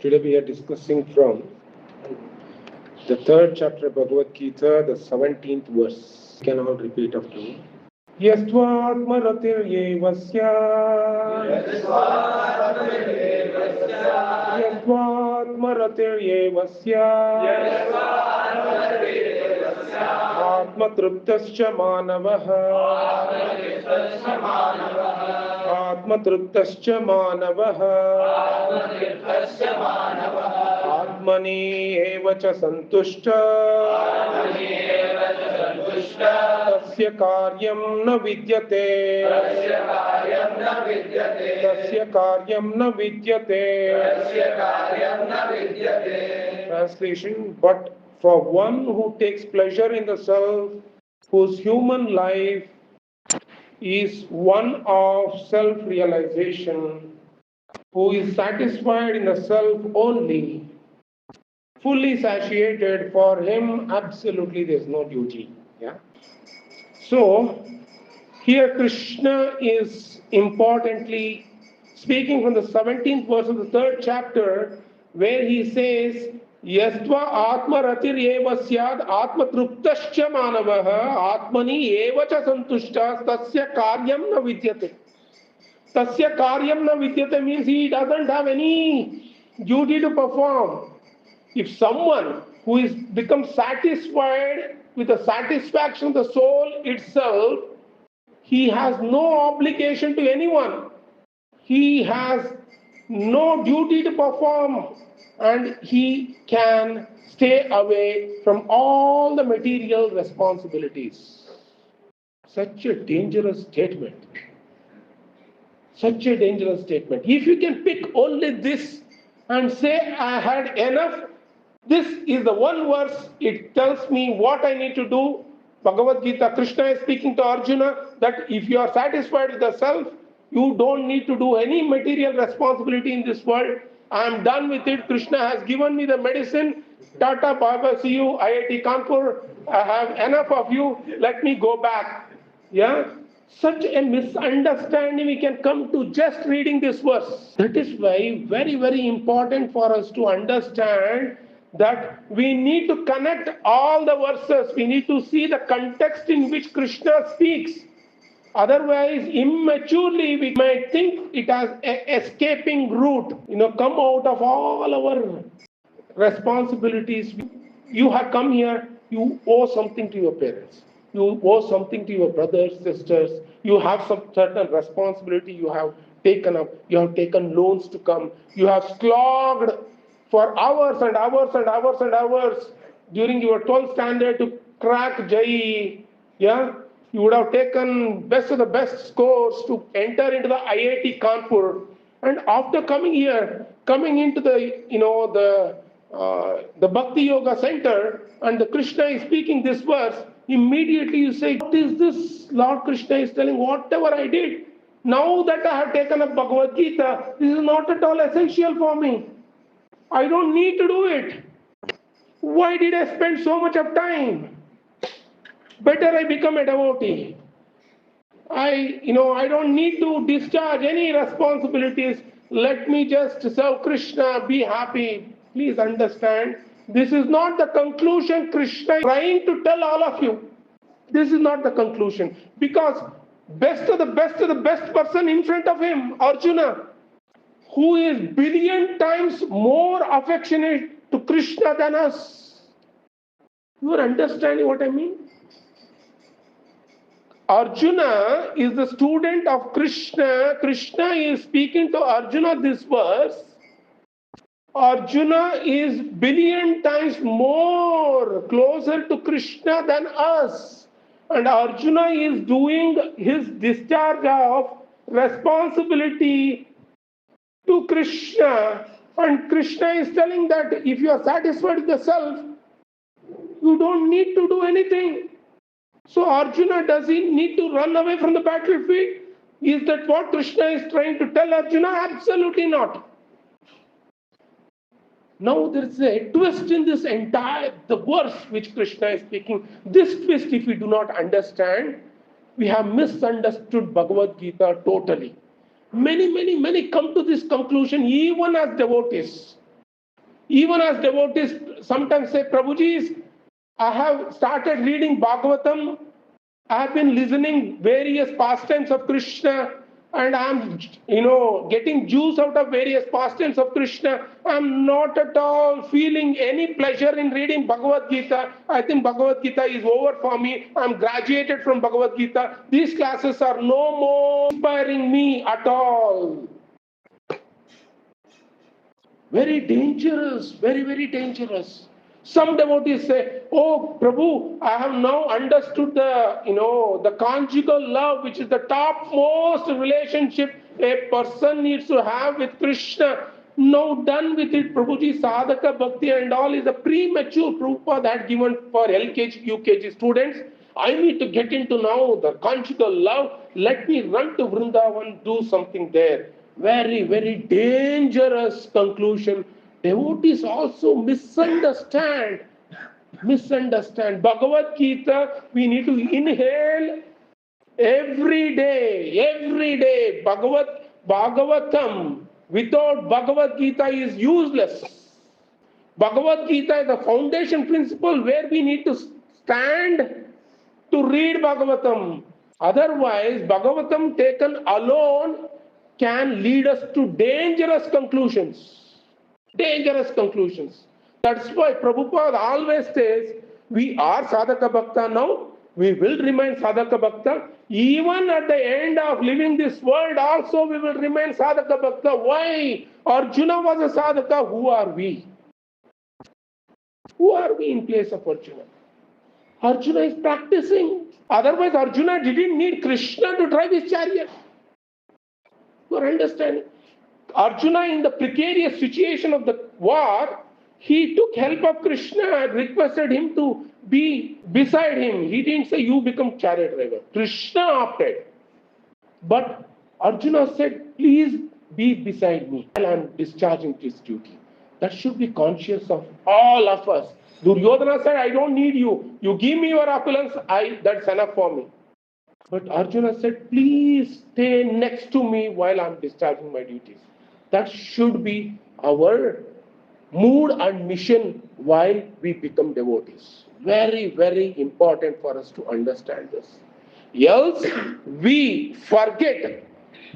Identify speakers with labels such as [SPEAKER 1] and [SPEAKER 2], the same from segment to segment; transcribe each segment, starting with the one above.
[SPEAKER 1] Today we are discussing from the third chapter of Bhagavad Gita, the 17th verse. You can all repeat after me. Yastvatmaratiryevasyya Yastvatmaratiryevasyya Atmatruptascha manavaha Atmatruptascha manavaha Atmani eva cha santushta Tasya karyam na vidyate Tasya karyam na vidyate Translation: But for one who takes pleasure in the self, whose human life is one of self-realization, who is satisfied in the self only, fully satiated, for him absolutely there is no duty. Yeah. So here Krishna is importantly speaking from the 17th verse of the third chapter, where he says, Yastva atma ratir eva syad atma truptascha manavaha atmani eva cha santushtas tasya karyam na vidyate. Tasya karyam na vidyate means he doesn't have any duty to perform. If someone who is become satisfied with the satisfaction of the soul itself, he has no obligation to anyone. He has no duty to perform, and he can stay away from all the material responsibilities. Such a dangerous statement. Such a dangerous statement. If you can pick only this and say, I had enough, this is the one verse, it tells me what I need to do. Bhagavad Gita, Krishna is speaking to Arjuna that if you are satisfied with the self, you don't need to do any material responsibility in this world. I am done with it. Krishna has given me the medicine. Tata, bye-bye, see you, IIT Kanpur. I have enough of you. Let me go back. Yeah? Such a misunderstanding we can come to just reading this verse. That is why very, very important for us to understand that we need to connect all the verses. We need to see the context in which Krishna speaks. Otherwise, immaturely, we might think it has an escaping route, come out of all our responsibilities. You have come here, you owe something to your parents. You owe something to your brothers, sisters. You have some certain responsibility you have taken up. You have taken loans to come. You have slogged for hours and hours and hours and hours during your 12th standard to crack JEE. Yeah? You would have taken best of the best scores to enter into the IIT Kanpur. And after coming here, coming into the Bhakti Yoga Center, and the Krishna is speaking this verse, immediately you say, what is this Lord Krishna is telling? Whatever I did, now that I have taken up Bhagavad Gita, this is not at all essential for me. I don't need to do it. Why did I spend so much of time? Better I become a devotee. I don't need to discharge any responsibilities. Let me just serve Krishna, be happy. Please understand, this is not the conclusion Krishna is trying to tell all of you. This is not the conclusion. Because best of the best person in front of him, Arjuna, who is billion times more affectionate to Krishna than us. You are understanding what I mean? Arjuna is the student of Krishna. Krishna is speaking to Arjuna this verse. Arjuna is billion times more closer to Krishna than us. And Arjuna is doing his discharge of responsibility to Krishna. And Krishna is telling that if you are satisfied with the self, you don't need to do anything. So Arjuna, does he need to run away from the battlefield? Is that what Krishna is trying to tell Arjuna? Absolutely not. Now there is a twist in this the verse which Krishna is speaking. This twist, if we do not understand, we have misunderstood Bhagavad Gita totally. Many come to this conclusion even as devotees. Even as devotees sometimes say, Prabhuji, I have started reading Bhagavatam. I have been listening various pastimes of Krishna, and I'm, getting juice out of various pastimes of Krishna. I'm not at all feeling any pleasure in reading Bhagavad Gita. I think Bhagavad Gita is over for me. I'm graduated from Bhagavad Gita. These classes are no more inspiring me at all. Very dangerous, very, very dangerous. Some devotees say, "Oh, Prabhu, I have now understood the conjugal love, which is the topmost relationship a person needs to have with Krishna. Now done with it, Prabhuji, sadhaka bhakti and all is a premature Prabhupada had given for LKG, UKG students. I need to get into now the conjugal love. Let me run to Vrindavan, do something there." Very, very dangerous conclusion. Devotees also misunderstand. Bhagavad Gita, we need to inhale every day. Bhagavatam without Bhagavad Gita is useless. Bhagavad Gita is the foundation principle where we need to stand to read Bhagavatam. Otherwise, Bhagavatam taken alone can lead us to dangerous conclusions. Dangerous conclusions. That's why Prabhupada always says, we are Sadhaka Bhakta now, we will remain Sadhaka Bhakta. Even at the end of living this world, also we will remain Sadhaka Bhakta. Why? Arjuna was a Sadhaka. Who are we? Who are we in place of Arjuna? Arjuna is practicing. Otherwise, Arjuna didn't need Krishna to drive his chariot. You are understanding? Arjuna, in the precarious situation of the war, he took help of Krishna and requested him to be beside him. He didn't say, "You become chariot driver." Krishna opted. But Arjuna said, "Please be beside me while I'm discharging this duty." That should be conscious of all of us. Duryodhana said, "I don't need you. You give me your opulence, that's enough for me." But Arjuna said, "Please stay next to me while I'm discharging my duties." That should be our mood and mission while we become devotees. Very, very important for us to understand this. Else, we forget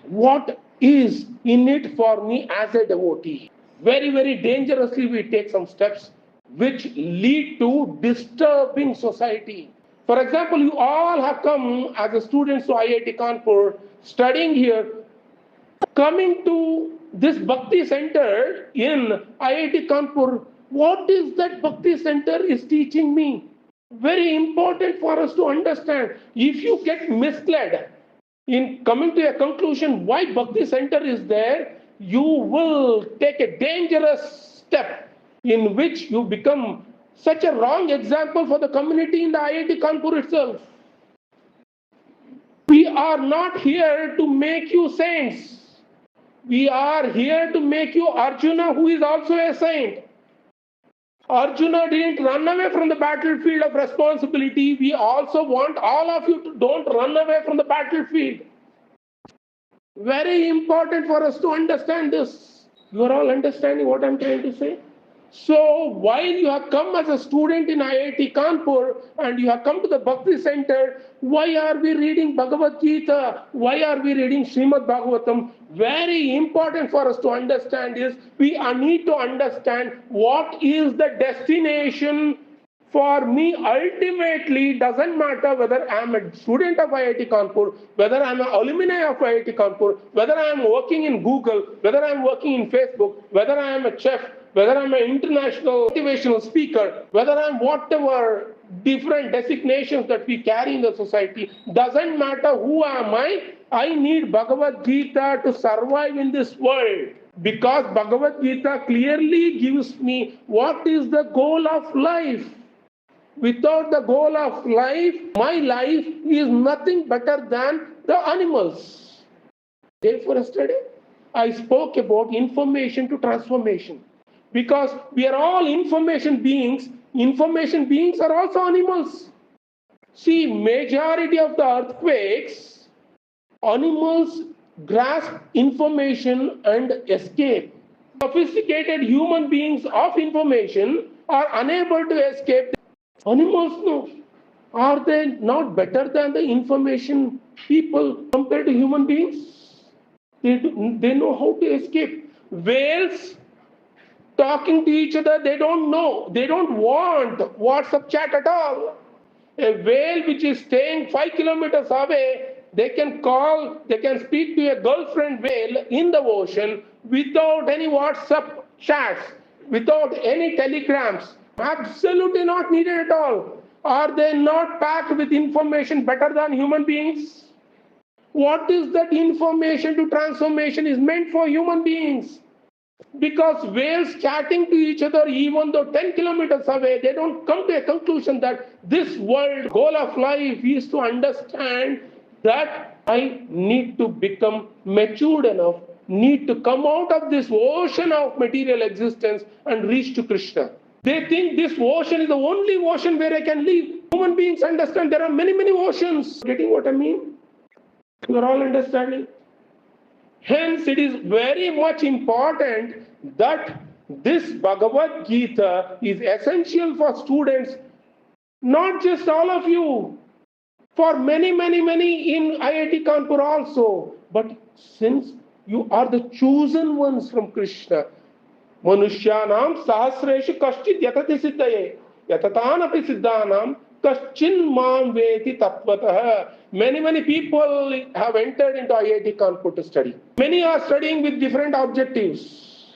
[SPEAKER 1] what is in it for me as a devotee. Very, very dangerously, we take some steps which lead to disturbing society. For example, you all have come as a students to IIT Kanpur, studying here, coming to this Bhakti Center in IIT Kanpur. What is that Bhakti Center is teaching me? Very important for us to understand. If you get misled in coming to a conclusion why Bhakti Center is there, you will take a dangerous step in which you become such a wrong example for the community in the IIT Kanpur itself. We are not here to make you saints. We are here to make you Arjuna, who is also a saint. Arjuna didn't run away from the battlefield of responsibility. We also want all of you to don't run away from the battlefield. Very important for us to understand this. You are all understanding what I'm trying to say? So while you have come as a student in IIT Kanpur and you have come to the Bhakti Center, why are we reading Bhagavad Gita? Why are we reading Srimad Bhagavatam? Very important for us to understand is we need to understand what is the destination for me. Ultimately, doesn't matter whether I am a student of IIT Kanpur, whether I am an alumni of IIT Kanpur, whether I am working in Google, whether I am working in Facebook, whether I am a chef, whether I'm an international motivational speaker, whether I'm whatever different designations that we carry in the society, doesn't matter who am I need Bhagavad Gita to survive in this world. Because Bhagavad Gita clearly gives me what is the goal of life. Without the goal of life, my life is nothing better than the animals. Day for yesterday, I spoke about information to transformation. Because we are all information beings. Information beings are also animals. See, majority of the earthquakes, animals grasp information and escape. Sophisticated human beings of information are unable to escape. Animals, no. Are they not better than the information people compared to human beings? They know how to escape. Whales talking to each other, they don't know. They don't want WhatsApp chat at all. A whale which is staying 5 kilometers away, they can call, they can speak to a girlfriend whale in the ocean without any WhatsApp chats, without any telegrams. Absolutely not needed at all. Are they not packed with information better than human beings? What is that information to transformation is meant for human beings? Because whales chatting to each other, even though 10 kilometers away, they don't come to a conclusion that this world goal of life is to understand that I need to become matured enough, need to come out of this ocean of material existence and reach to Krishna. They think this ocean is the only ocean where I can live. Human beings understand there are many, many oceans. Getting what I mean? You are all understanding? Hence, it is very much important that this Bhagavad Gita is essential for students, not just all of you, for many, many, many in IIT Kanpur also. But since you are the chosen ones from Krishna, Manushyanam sahasreshu kaschit yatati siddhaye, yatatanapi siddhanam kaschin mam veti tatvatah. Many, many people have entered into IIT Kanpur to study. Many are studying with different objectives.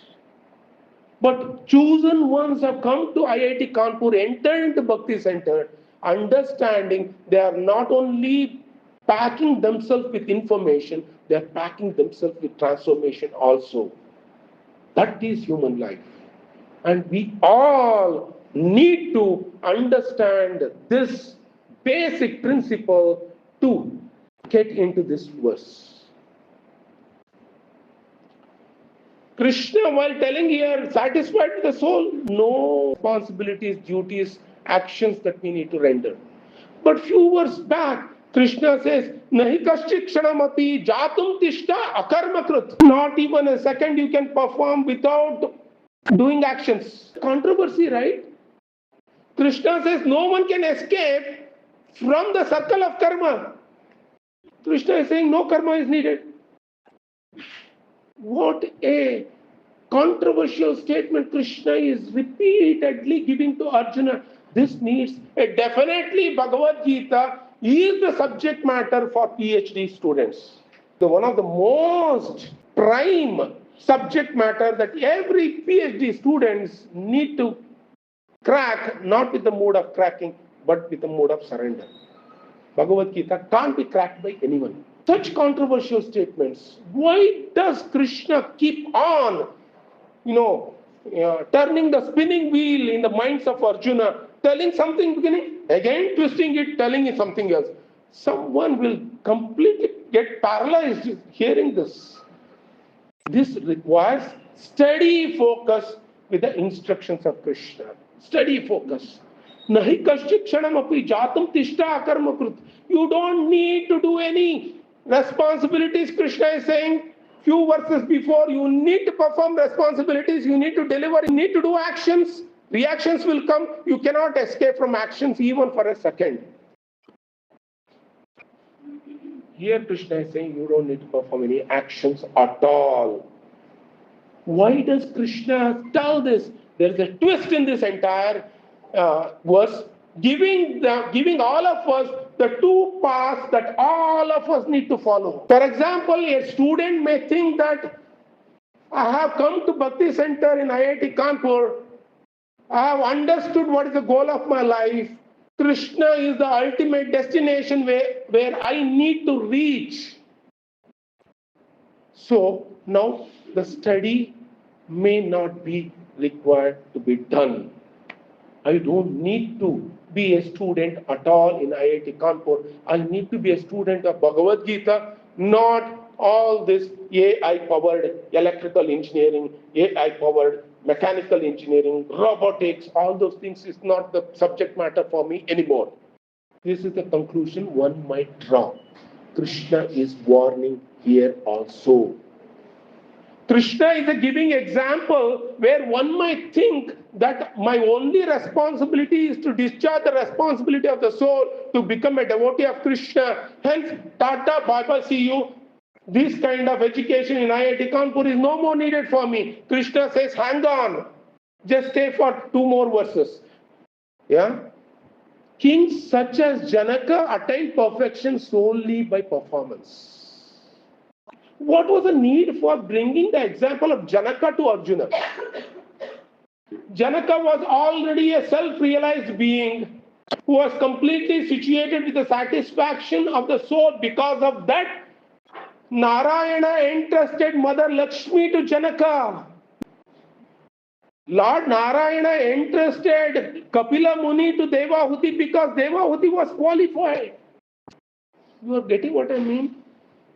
[SPEAKER 1] But chosen ones have come to IIT Kanpur, entered into Bhakti Center, understanding they are not only packing themselves with information, they are packing themselves with transformation also. That is human life. And we all need to understand this basic principle to get into this verse. Krishna, while telling here, satisfied with the soul, no responsibilities, duties, actions that we need to render. But few verses back, Krishna says, Nahi kaschit kshanamapi jatum tishta akarmakrit. Not even a second you can perform without doing actions. Controversy, right? Krishna says no one can escape from the circle of karma. Krishna is saying no karma is needed. What a controversial statement Krishna is repeatedly giving to Arjuna. This needs a definitely Bhagavad Gita is the subject matter for PhD students. One of the most prime subject matter that every PhD students need to crack, not with the mode of cracking, but with the mode of surrender. Bhagavad Gita can't be cracked by anyone. Such controversial statements. Why does Krishna keep on, turning the spinning wheel in the minds of Arjuna, telling something beginning, again twisting it, telling it something else? Someone will completely get paralyzed hearing this. This requires steady focus with the instructions of Krishna. Steady focus. Nahi kaschit kshanamapi jatam tishta akarmakrut. You don't need to do any responsibilities, Krishna is saying. Few verses before, you need to perform responsibilities, you need to deliver, you need to do actions. Reactions will come. You cannot escape from actions even for a second. Here Krishna is saying you don't need to perform any actions at all. Why does Krishna tell this? There is a twist in this entire verse, giving all of us the two paths that all of us need to follow. For example, a student may think that I have come to Bhakti Center in IIT Kanpur. I have understood what is the goal of my life. Krishna is the ultimate destination where I need to reach. So now the study may not be required to be done. I don't need to be a student at all in IIT Kanpur. I need to be a student of Bhagavad Gita, not all this AI-powered electrical engineering, AI-powered mechanical engineering, robotics, all those things is not the subject matter for me anymore. This is the conclusion one might draw. Krishna is warning here also. Krishna is a giving example where one might think that my only responsibility is to discharge the responsibility of the soul to become a devotee of Krishna. Hence, Tata, bye-bye, see you. This kind of education in IIT Kanpur is no more needed for me. Krishna says, hang on. Just stay for 2 more verses. Yeah? Kings such as Janaka attained perfection solely by performance. What was the need for bringing the example of Janaka to Arjuna? Janaka was already a self-realized being who was completely situated with the satisfaction of the soul. Because of that, Narayana entrusted Mother Lakshmi to Janaka. Lord Narayana entrusted Kapila Muni to Devahuti because Devahuti was qualified. You are getting what I mean?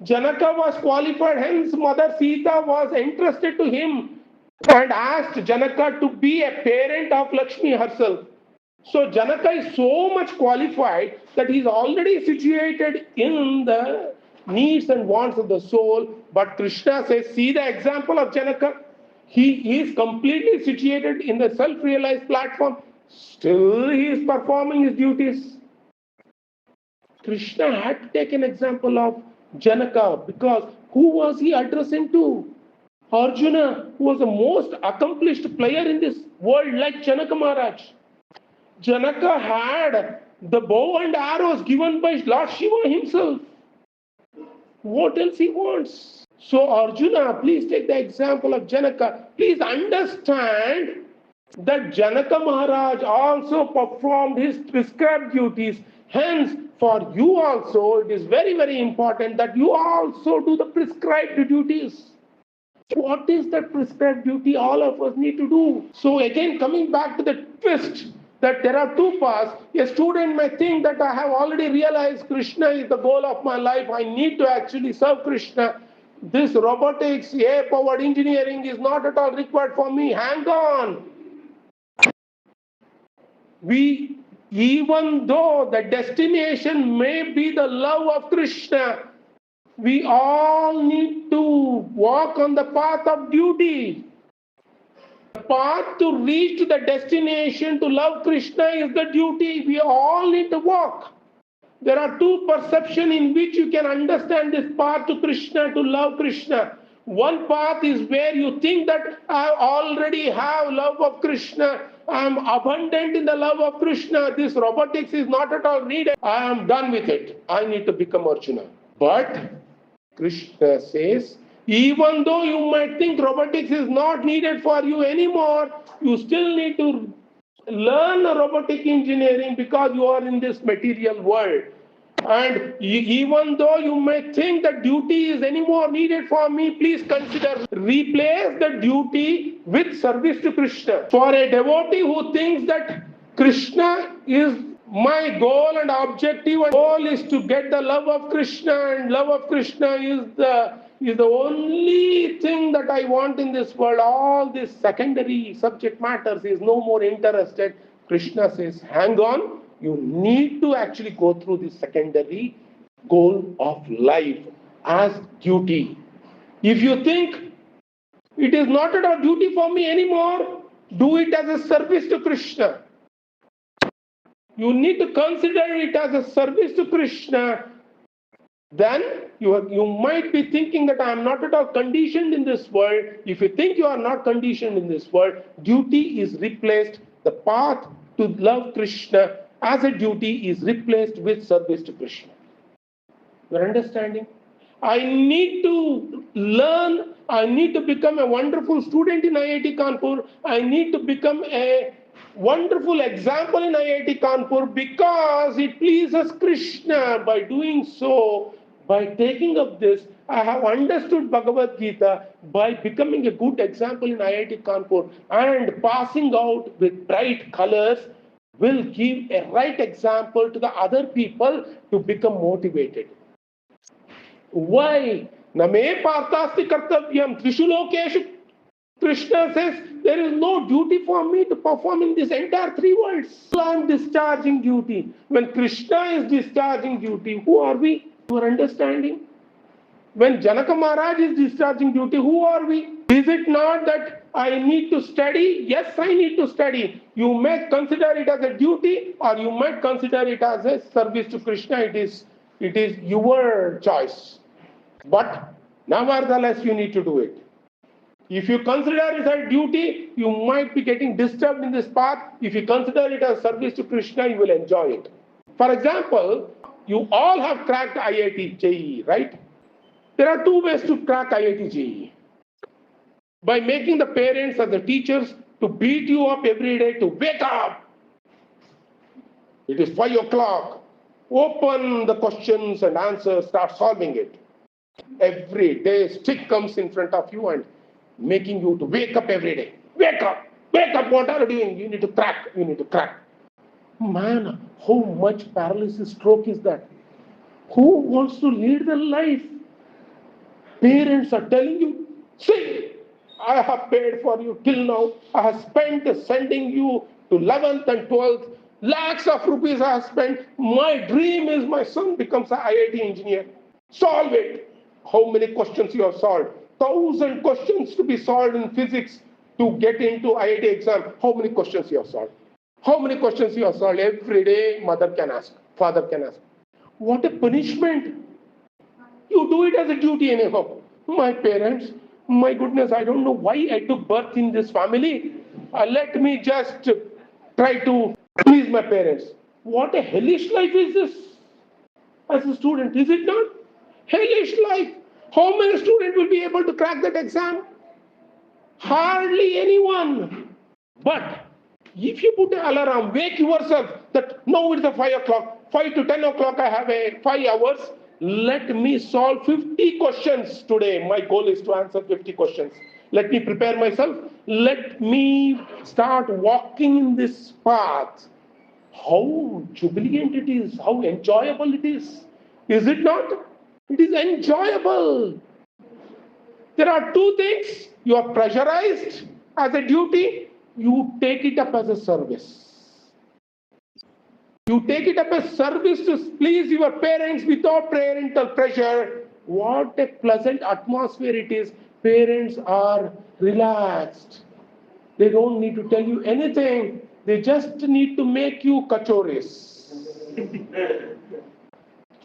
[SPEAKER 1] Janaka was qualified, hence Mother Sita was entrusted to him and asked Janaka to be a parent of Lakshmi herself. So Janaka is so much qualified that he is already situated in the needs and wants of the soul. But Krishna says, see the example of Janaka. He is completely situated in the self-realized platform. Still he is performing his duties. Krishna had to take an example of Janaka because who was he addressing to? Arjuna, who was the most accomplished player in this world, like Janaka Maharaj. Janaka had the bow and arrows given by Lord Shiva himself. What else he wants? So Arjuna, please take the example of Janaka. Please understand that Janaka Maharaj also performed his prescribed duties. Hence, for you also, it is very, very important that you also do the prescribed duties. What is that prescribed duty all of us need to do? So again, coming back to the twist, that there are 2 paths. A student may think that I have already realized Krishna is the goal of my life. I need to actually serve Krishna. This robotics, AI-powered engineering is not at all required for me. Hang on. Even though the destination may be the love of Krishna, we all need to walk on the path of duty. The path to reach to the destination to love Krishna is the duty we all need to walk. There are 2 perceptions in which you can understand this path to Krishna, to love Krishna. One path is where you think that I already have love of Krishna. I am abundant in the love of Krishna. This robotics is not at all needed. I am done with it. I need to become Arjuna. But Krishna says, even though you might think robotics is not needed for you anymore, you still need to learn robotic engineering because you are in this material world. And even though you may think that duty is any more needed for me, please consider replace the duty with service to Krishna. For a devotee who thinks that Krishna is my goal and objective, and goal is to get the love of Krishna, and love of Krishna is the only thing that I want in this world. All this secondary subject matters is no more interested. Krishna says, hang on, you need to actually go through this secondary goal of life as duty. If you think it is not at all duty for me anymore, do it as a service to Krishna. You need to consider it as a service to Krishna. Then you might be thinking that I am not at all conditioned in this world. If you think you are not conditioned in this world, duty is replaced. The path to love Krishna as a duty is replaced with service to Krishna. You are understanding? I need to learn. I need to become a wonderful student in IIT Kanpur. I need to become a wonderful example in IIT Kanpur because it pleases Krishna. By doing so, by taking up this, I have understood Bhagavad Gita. By becoming a good example in IIT Kanpur and passing out with bright colors will give a right example to the other people to become motivated. Why? Name partasti kartavyam trishu lokeshu. Krishna says, there is no duty for me to perform in this entire 3 worlds. I am discharging duty. When Krishna is discharging duty, who are we? You are understanding? When Janaka Maharaj is discharging duty, who are we? Is it not that I need to study? Yes, I need to study. You may consider it as a duty, or you might consider it as a service to Krishna. It is your choice. But nevertheless, you need to do it. If you consider it as a duty, you might be getting disturbed in this path. If you consider it as service to Krishna, you will enjoy it. For example, you all have cracked IIT JEE, right? There are two ways to crack IIT JEE. By making the parents and the teachers to beat you up every day to wake up. It is 5 o'clock. Open the questions and answers, start solving it. Every day, stick comes in front of you and making you to wake up every day. Wake up! Wake up! What are you doing? You need to crack. You need to crack. Man, how much paralysis stroke is that? Who wants to lead the life? Parents are telling you, see, I have paid for you till now. I have spent sending you to 11th and 12th. Lakhs of rupees I have spent. My dream is my son becomes an IIT engineer. Solve it. How many questions you have solved? 1,000 questions to be solved in physics to get into IIT exam. How many questions you have solved? How many questions you have solved? Every day mother can ask, father can ask. What a punishment. You do it as a duty anyhow. My parents, my goodness, I don't know why I took birth in this family. Let me just try to please my parents. What a hellish life is this as a student, is it not? Hellish life. How many students will be able to crack that exam? Hardly anyone. But if you put an alarm, wake yourself that now it's the 5 o'clock, 5 to 10 o'clock, I have a 5 hours. Let me solve 50 questions today. My goal is to answer 50 questions. Let me prepare myself. Let me start walking in this path. How jubilant it is, how enjoyable it is. Is it not? It is enjoyable. There are two things. You are pressurized as a duty, you take it up as a service. You take it up as service to please your parents without parental pressure. What a pleasant atmosphere it is. Parents are relaxed. They don't need to tell you anything. They just need to make you kachoris.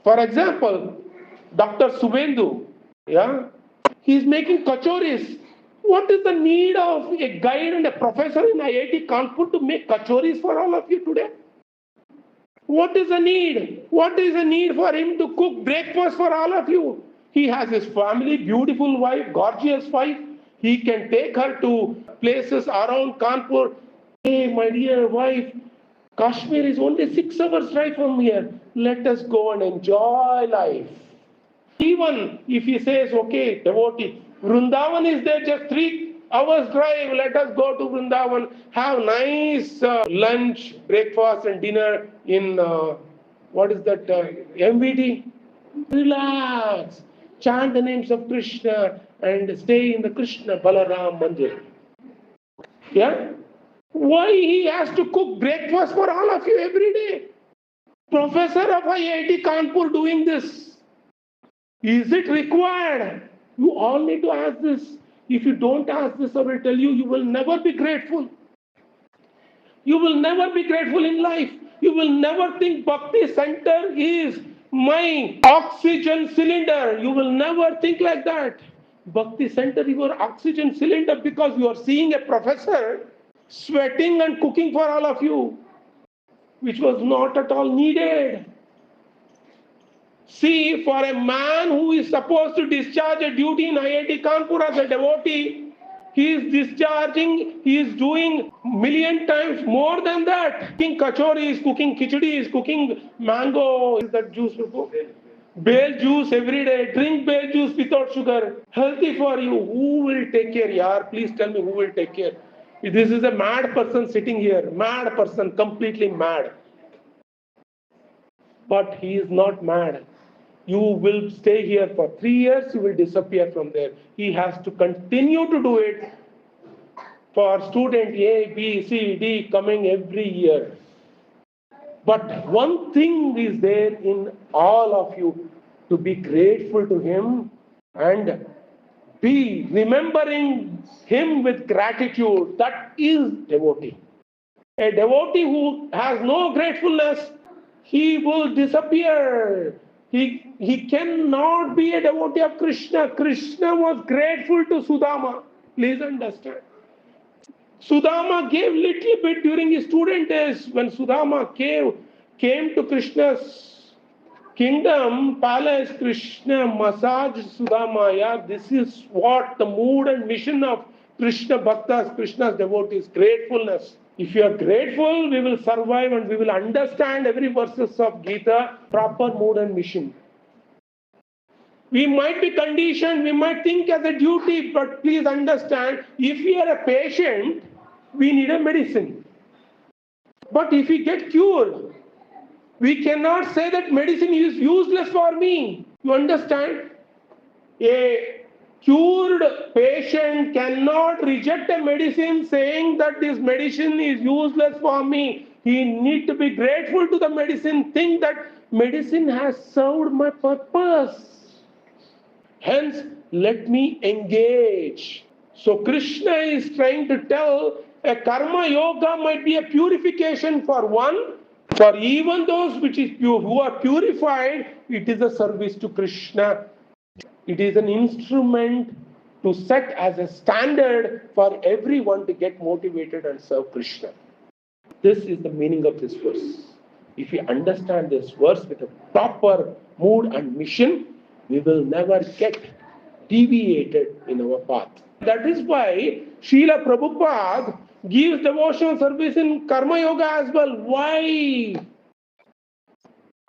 [SPEAKER 1] For example, Dr. Subendu, yeah, he's making kachoris. What is the need of a guide and a professor in IIT Kanpur to make kachoris for all of you today? What is the need? What is the need for him to cook breakfast for all of you? He has his family, beautiful wife, gorgeous wife. He can take her to places around Kanpur. Hey, my dear wife, Kashmir is only 6 hours drive from here. Let us go and enjoy life. Even if he says, okay, devotee, Vrindavan is there just 3 hours drive. Let us go to Vrindavan, have nice lunch, breakfast, and dinner in what is that MVD? Relax, chant the names of Krishna, and stay in the Krishna Balaram Mandir. Yeah? Why he has to cook breakfast for all of you every day? Professor of IIT Kanpur doing this. Is it required? You all need to ask this. If you don't ask this, I will tell you, you will never be grateful. You will never be grateful in life. You will never think Bhakti Center is my oxygen cylinder. You will never think like that. Bhakti Center is your oxygen cylinder because you are seeing a professor sweating and cooking for all of you, which was not at all needed. See, for a man who is supposed to discharge a duty in IIT Kanpur as a devotee, he is discharging, he is doing million times more than that. Cooking kachoris, cooking khichdi, cooking mango, is that juice? Bale juice every day. Drink bale juice without sugar. Healthy for you. Who will take care, yaar? Please tell me who will take care. This is a mad person sitting here. Mad person, completely mad. But he is not mad. You will stay here for 3 years, you will disappear from there. He has to continue to do it for student A, B, C, D coming every year. But one thing is there in all of you, to be grateful to him and be remembering him with gratitude. That is devotee. A devotee who has no gratefulness, he will disappear. He cannot be a devotee of Krishna. Krishna was grateful to Sudama. Please understand. Sudama gave little bit during his student days. When Sudama came to Krishna's kingdom, palace, Krishna massaged Sudama. Yeah, this is what the mood and mission of Krishna Bhaktas, Krishna's devotees, gratefulness. If you are grateful, we will survive and we will understand every verses of Gita, proper mood and mission. We might be conditioned, we might think as a duty, but please understand, if we are a patient, we need a medicine. But if we get cured, we cannot say that medicine is useless for me. You understand? A cured patient cannot reject a medicine saying that this medicine is useless for me. He needs to be grateful to the medicine, think that medicine has served my purpose. Hence, let me engage. So Krishna is trying to tell a karma yoga might be a purification for one. For even those which is who are purified, it is a service to Krishna. It is an instrument to set as a standard for everyone to get motivated and serve Krishna. This is the meaning of this verse. If we understand this verse with a proper mood and mission, we will never get deviated in our path. That is why Srila Prabhupada gives devotional service in Karma Yoga as well. Why?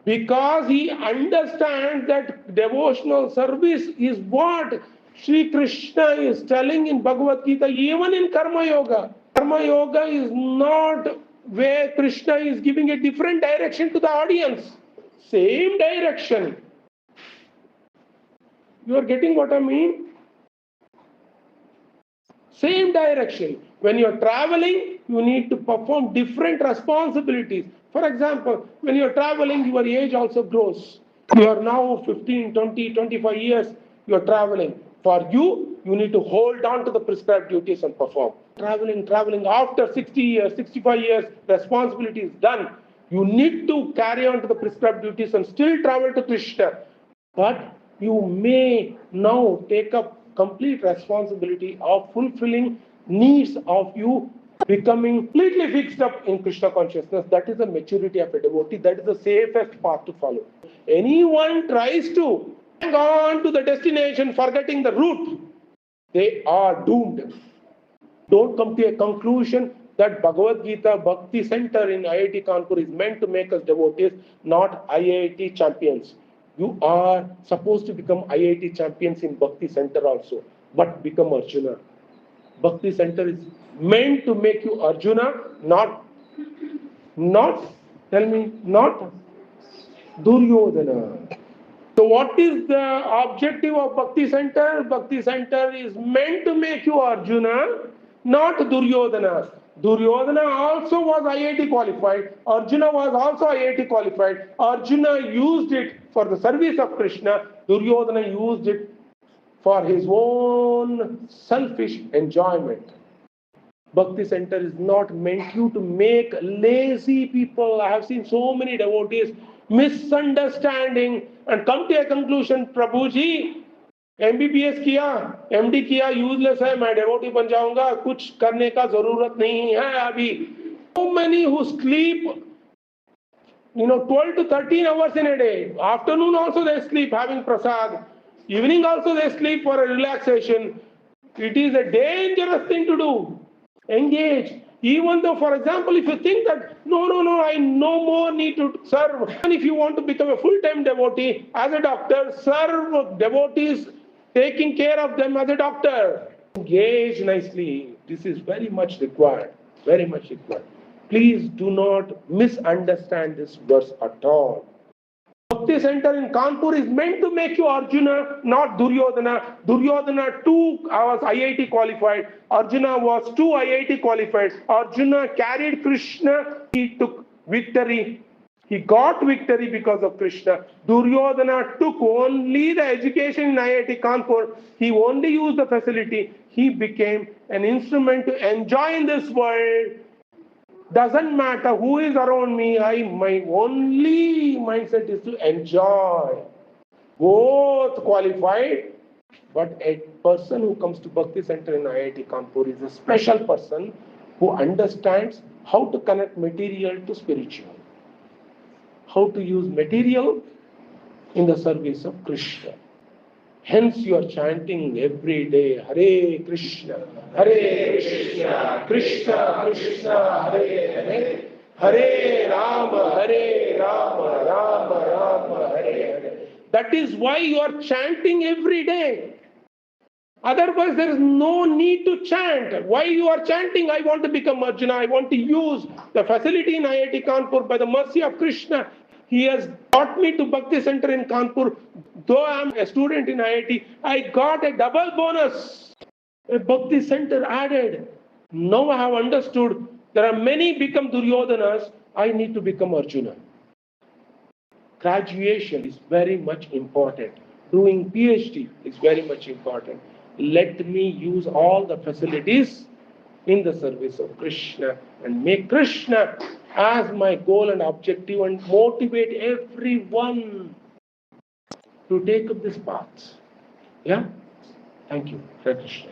[SPEAKER 1] Because he understands that devotional service is what Sri Krishna is telling in Bhagavad Gita, even in Karma Yoga. Karma Yoga is not where Krishna is giving a different direction to the audience. Same direction. You are getting what I mean? Same direction. When you are traveling, you need to perform different responsibilities. For example, when you are traveling, your age also grows. You are now 15, 20, 25 years, you are traveling. For you, you need to hold on to the prescribed duties and perform. Traveling, after 60 years, 65 years, responsibility is done. You need to carry on to the prescribed duties and still travel to Krishna. But you may now take up complete responsibility of fulfilling needs of you, becoming completely fixed up in Krishna consciousness. That is the maturity of a devotee. That is the safest path to follow. Anyone tries to hang on to the destination forgetting the route, they are doomed. Don't come to a conclusion that Bhagavad Gita Bhakti Center in IIT Kanpur is meant to make us devotees, not IIT champions. You are supposed to become IIT champions in Bhakti Center also, but become Arjuna. Bhakti Center is meant to make you Arjuna, not Duryodhana. So what is the objective of Bhakti Center? Bhakti Center is meant to make you Arjuna, not Duryodhana. Duryodhana also was IIT qualified. Arjuna was also IIT qualified. Arjuna used it for the service of Krishna. Duryodhana used it for his own selfish enjoyment. Bhakti Center is not meant you to make lazy people. I have seen so many devotees misunderstanding and come to a conclusion, Prabhuji, MBBS किया, MD किया, useless है, मैं devotee बन जाऊंगा, कुछ करने का जरूरत नहीं है अभी. So many who sleep 12 to 13 hours in a day. Afternoon also they sleep having prasad. Evening also they sleep for a relaxation. It is a dangerous thing to do. Engage. Even though, for example, if you think that, no, I no more need to serve. And if you want to become a full-time devotee, as a doctor, serve devotees, taking care of them as a doctor. Engage nicely. This is very much required. Very much required. Please do not misunderstand this verse at all. Bhakti Center in Kanpur is meant to make you Arjuna, not Duryodhana. Duryodhana too was IIT qualified. Arjuna was too IIT qualified. Arjuna carried Krishna. He took victory. He got victory because of Krishna. Duryodhana took only the education in IIT Kanpur. He only used the facility. He became an instrument to enjoy in this world. Doesn't matter who is around me. My only mindset is to enjoy. Both qualified, but a person who comes to Bhakti Center in IIT Kanpur is a special person who understands how to connect material to spiritual, how to use material in the service of Krishna. Hence you are chanting every day, Hare Krishna, Krishna Krishna, Hare Hare, Hare Rama, Rama Rama, Hare Hare. That is why you are chanting every day. Otherwise, there is no need to chant. Why you are chanting? I want to become Arjuna. I want to use the facility in IIT Kanpur by the mercy of Krishna. He has brought me to Bhakti Center in Kanpur. Though I am a student in IIT, I got a double bonus. A Bhakti Center added. Now I have understood there are many become Duryodhanas. I need to become Arjuna. Graduation is very much important. Doing PhD is very much important. Let me use all the facilities in the service of Krishna and make Krishna as my goal and objective and motivate everyone to take up this path. Yeah? Thank you. Hare Krishna.